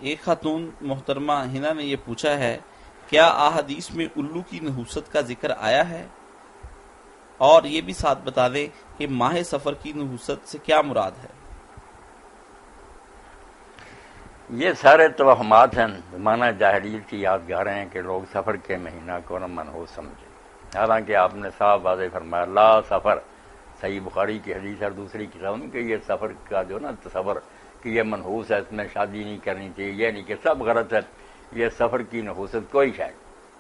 ایک خاتون محترمہ ہنا نے یہ پوچھا ہے، کیا احادیث میں الو کی نحوست کا ذکر آیا ہے؟ اور یہ بھی ساتھ بتا دیں کہ ماہ سفر کی نحوست سے کیا مراد ہے؟ یہ سارے توہمات ہیں، زمانہ جاہلیت کی یادگاریں ہیں کہ لوگ سفر کے مہینہ کو نہ منحوس سمجھے، حالانکہ آپ نے صاف واضح فرمایا لا سفر، صحیح بخاری کی حدیث اور دوسری کتابوں میں کہ یہ سفر کا جو نا تصور کہ یہ منحوس ہے، اس میں شادی نہیں کرنی چاہیے، یہ نہیں کہ سب غلط ہے، یہ سفر کی نحوست کوئی شاید۔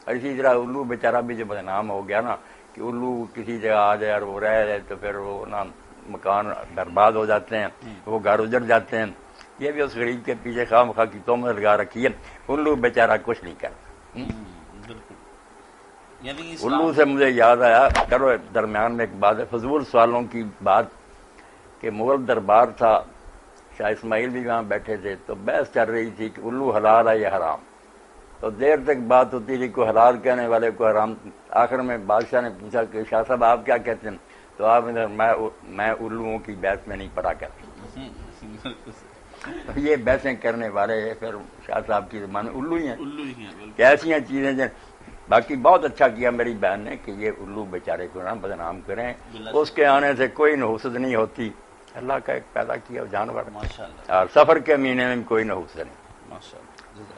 اور اسی طرح الو بیچارہ بھی جو بدنام ہو گیا نا کہ الو کسی جگہ آ جائے اور وہ رہ جائے تو پھر وہ نا مکان برباد ہو جاتے ہیں، وہ گھر اجڑ جاتے ہیں، یہ بھی اس غریب کے پیچھے خواہ مخواہ کی تہمت لگا رکھی ہے۔ الو بیچارہ کچھ نہیں کرتا۔ بالکل، یعنی الو سے مجھے یاد آیا، کرو درمیان میں ایک بات ہے، فضول سوالوں کی بات کہ مغل دربار تھا، شاہ اسماعیل بھی وہاں بیٹھے تھے، تو بحث چل رہی تھی کہ الو حلال ہے یا حرام، تو دیر تک بات ہوتی تھی، کوئی حلال کہنے والے کو حرام، آخر میں بادشاہ نے پوچھا کہ شاہ صاحب آپ کیا کہتے ہیں، تو آپ نے میں الوؤں کی بحث میں نہیں پڑا کرتا۔ یہ بحثیں کرنے والے پھر شاہ صاحب کی زبان الو ہی ہیں، ایسی ہیں چیزیں جو باقی بہت اچھا کیا میری بہن نے کہ یہ الو بیچارے کو نہ بدنام کریں، اس کے آنے سے کوئی نحوست نہیں ہوتی، اللہ کا ایک پیدا کیا جانور، اور سفر کے مہینے میں کوئی نحوست نہیں۔ ماشاء اللہ۔